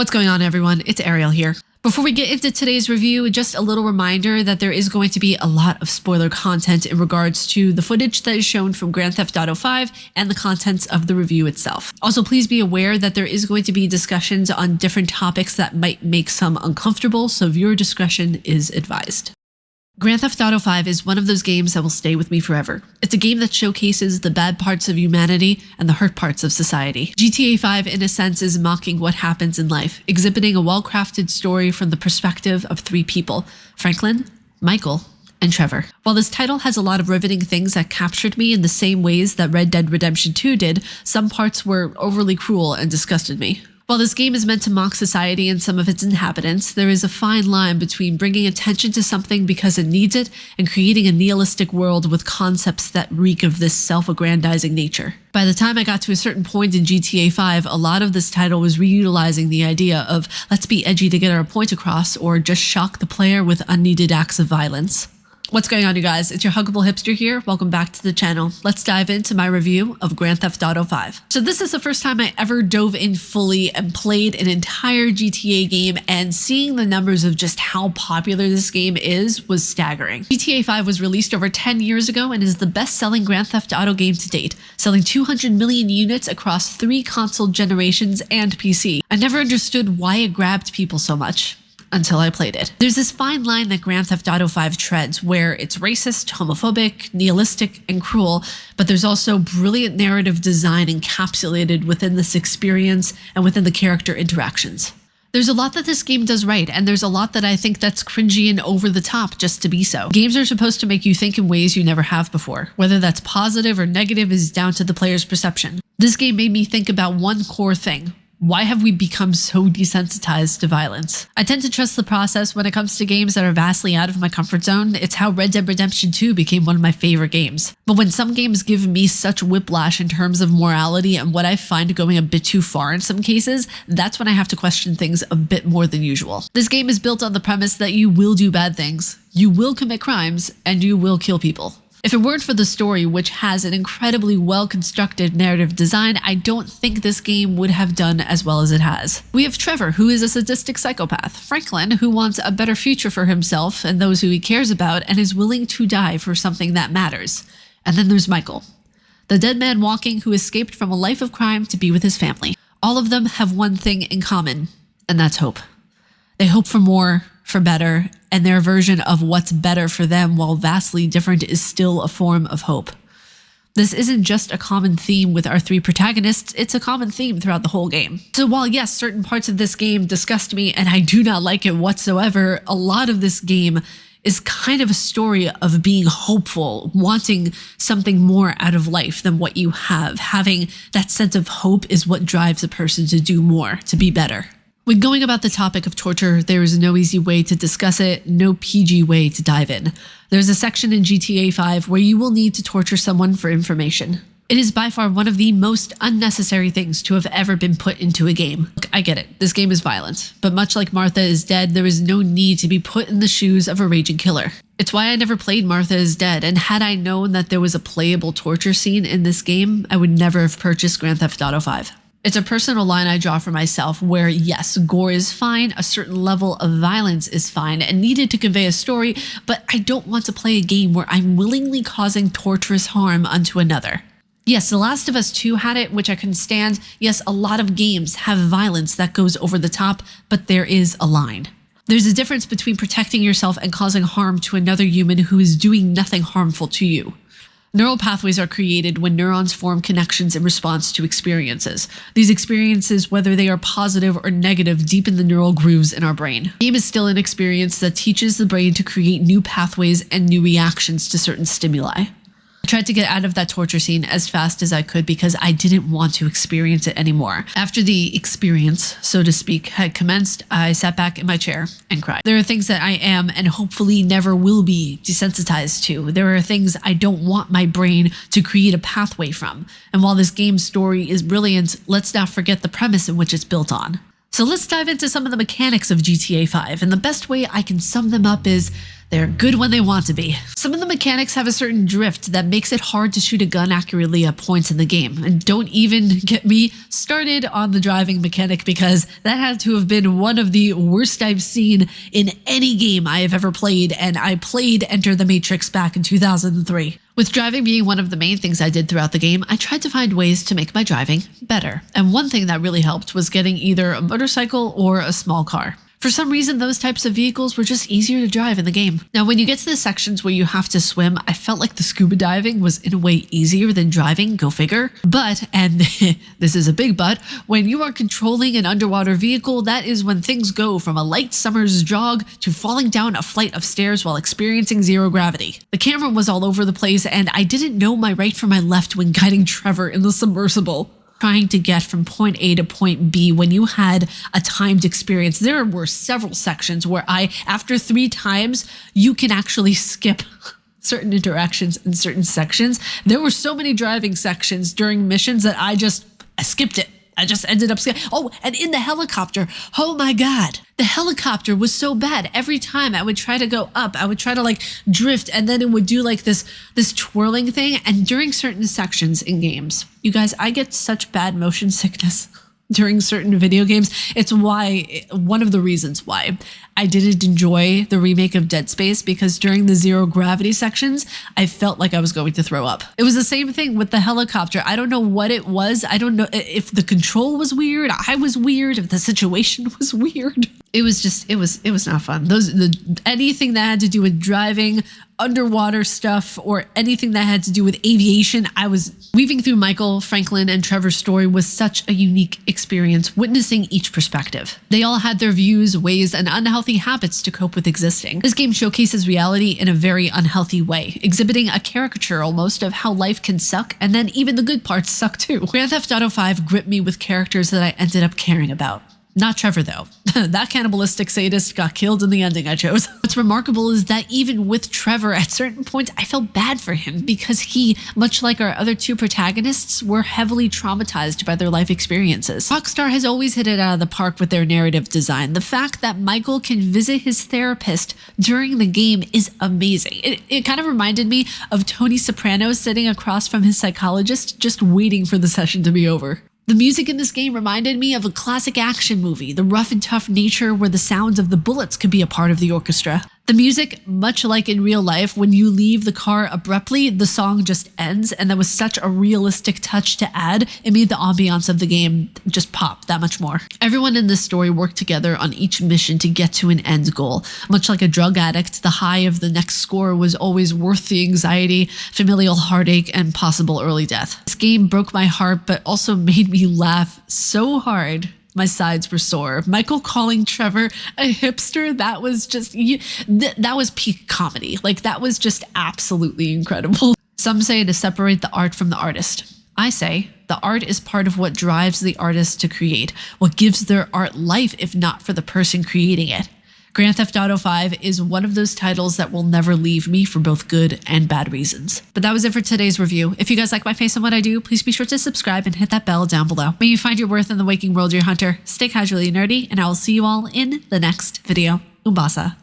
What's going on, everyone? It's Ariel here. Before we get into today's review, just a little reminder that there is going to be a lot of spoiler content in regards to the footage that is shown from Grand Theft Auto 5 and the contents of the review itself. Also, please be aware that there is going to be discussions on different topics that might make some uncomfortable, so viewer discretion is advised. Grand Theft Auto 5 is one of those games that will stay with me forever. It's a game that showcases the bad parts of humanity and the hurt parts of society. GTA 5, in a sense, is mocking what happens in life, exhibiting a well-crafted story from the perspective of three people: Franklin, Michael, and Trevor. While this title has a lot of riveting things that captured me in the same ways that Red Dead Redemption 2 did, some parts were overly cruel and disgusted me. While this game is meant to mock society and some of its inhabitants, there is a fine line between bringing attention to something because it needs it and creating a nihilistic world with concepts that reek of this self-aggrandizing nature. By the time I got to a certain point in GTA 5, a lot of this title was reutilizing the idea of let's be edgy to get our point across, or just shock the player with unneeded acts of violence. What's going on, you guys? It's your huggable hipster here. Welcome back to the channel. Let's dive into my review of Grand Theft Auto 5. So this is the first time I ever dove in fully and played an entire GTA game, and seeing the numbers of just how popular this game is was staggering. GTA 5 was released over 10 years ago and is the best-selling Grand Theft Auto game to date, selling 200 million units across 3 console generations and PC. I never understood why it grabbed people so much until I played it. There's this fine line that Grand Theft Auto 5 treads where it's racist, homophobic, nihilistic, and cruel, but there's also brilliant narrative design encapsulated within this experience and within the character interactions. There's a lot that this game does right, and there's a lot that I think that's cringy and over the top just to be so. Games are supposed to make you think in ways you never have before. Whether that's positive or negative is down to the player's perception. This game made me think about one core thing: why have we become so desensitized to violence? I tend to trust the process when it comes to games that are vastly out of my comfort zone. It's how Red Dead Redemption 2 became one of my favorite games. But when some games give me such whiplash in terms of morality and what I find going a bit too far in some cases, that's when I have to question things a bit more than usual. This game is built on the premise that you will do bad things, you will commit crimes, and you will kill people. If it weren't for the story, which has an incredibly well-constructed narrative design, I don't think this game would have done as well as it has. We have Trevor, who is a sadistic psychopath; Franklin, who wants a better future for himself and those who he cares about and is willing to die for something that matters. And then there's Michael, the dead man walking who escaped from a life of crime to be with his family. All of them have one thing in common, and that's hope. They hope for more, for better, and their version of what's better for them, while vastly different, is still a form of hope. This isn't just a common theme with our 3 protagonists, it's a common theme throughout the whole game. So while yes, certain parts of this game disgust me and I do not like it whatsoever, a lot of this game is kind of a story of being hopeful, wanting something more out of life than what you have. Having that sense of hope is what drives a person to do more, to be better. When going about the topic of torture, there is no easy way to discuss it, no PG way to dive in. There's a section in GTA 5 where you will need to torture someone for information. It is by far one of the most unnecessary things to have ever been put into a game. Look, I get it, this game is violent, but much like Martha is Dead, there is no need to be put in the shoes of a raging killer. It's why I never played Martha is Dead, and had I known that there was a playable torture scene in this game, I would never have purchased Grand Theft Auto 5. It's a personal line I draw for myself where, yes, gore is fine, a certain level of violence is fine and needed to convey a story, but I don't want to play a game where I'm willingly causing torturous harm unto another. Yes, The Last of Us 2 had it, which I can stand. Yes, a lot of games have violence that goes over the top, but there is a line. There's a difference between protecting yourself and causing harm to another human who is doing nothing harmful to you. Neural pathways are created when neurons form connections in response to experiences. These experiences, whether they are positive or negative, deepen the neural grooves in our brain. Game is still an experience that teaches the brain to create new pathways and new reactions to certain stimuli. I tried to get out of that torture scene as fast as I could because I didn't want to experience it anymore. After the experience, so to speak, had commenced, I sat back in my chair and cried. There are things that I am and hopefully never will be desensitized to. There are things I don't want my brain to create a pathway from. And while this game's story is brilliant, let's not forget the premise in which it's built on. So let's dive into some of the mechanics of GTA 5, and the best way I can sum them up is They're good when they want to be. Some of the mechanics have a certain drift that makes it hard to shoot a gun accurately at points in the game. And don't even get me started on the driving mechanic, because that had to have been one of the worst I've seen in any game I have ever played, and I played Enter the Matrix back in 2003. With driving being one of the main things I did throughout the game, I tried to find ways to make my driving better. And one thing that really helped was getting either a motorcycle or a small car. For some reason, those types of vehicles were just easier to drive in the game. Now, when you get to the sections where you have to swim, I felt like the scuba diving was in a way easier than driving, go figure. But, and this is a big but, when you are controlling an underwater vehicle, that is when things go from a light summer's jog to falling down a flight of stairs while experiencing zero gravity. The camera was all over the place, and I didn't know my right from my left when guiding Trevor in the submersible. Trying to get from point A to point B when you had a timed experience. There were several sections where after 3 times, you can actually skip certain interactions in certain sections. There were so many driving sections during missions that I skipped it. I just ended up skipping. Oh, and in the helicopter, oh my God. The helicopter was so bad. Every time I would try to go up, I would try to like drift, and then it would do like this twirling thing. And during certain sections in games, you guys, I get such bad motion sickness during certain video games. It's one of the reasons why I didn't enjoy the remake of Dead Space, because during the zero gravity sections, I felt like I was going to throw up. It was the same thing with the helicopter. I don't know what it was. I don't know if the control was weird. I was weird. If the situation was weird. It was not fun. Anything that had to do with driving, underwater stuff, or anything that had to do with aviation, I was weaving through Michael, Franklin, and Trevor's story was such a unique experience, witnessing each perspective. They all had their views, ways, and unhealthy habits to cope with existing. This game showcases reality in a very unhealthy way, exhibiting a caricature almost of how life can suck, and then even the good parts suck too. Grand Theft Auto 5 gripped me with characters that I ended up caring about. Not Trevor, though. That cannibalistic sadist got killed in the ending I chose. What's remarkable is that even with Trevor, at certain points, I felt bad for him, because he, much like our other 2 protagonists, were heavily traumatized by their life experiences. Rockstar has always hit it out of the park with their narrative design. The fact that Michael can visit his therapist during the game is amazing. It kind of reminded me of Tony Soprano sitting across from his psychologist, just waiting for the session to be over. The music in this game reminded me of a classic action movie, the rough and tough nature where the sounds of the bullets could be a part of the orchestra. The music, much like in real life, when you leave the car abruptly, the song just ends, and that was such a realistic touch to add. It made the ambiance of the game just pop that much more. Everyone in this story worked together on each mission to get to an end goal. Much like a drug addict, the high of the next score was always worth the anxiety, familial heartache, and possible early death. This game broke my heart, but also made me laugh so hard. My sides were sore. Michael calling Trevor a hipster, that was just, that was peak comedy. Like, that was just absolutely incredible. Some say to separate the art from the artist. I say the art is part of what drives the artist to create, what gives their art life if not for the person creating it. Grand Theft Auto 5 is one of those titles that will never leave me for both good and bad reasons. But that was it for today's review. If you guys like my face and what I do, please be sure to subscribe and hit that bell down below. May you find your worth in the waking world, your hunter. Stay casually nerdy, and I will see you all in the next video. Umbasa.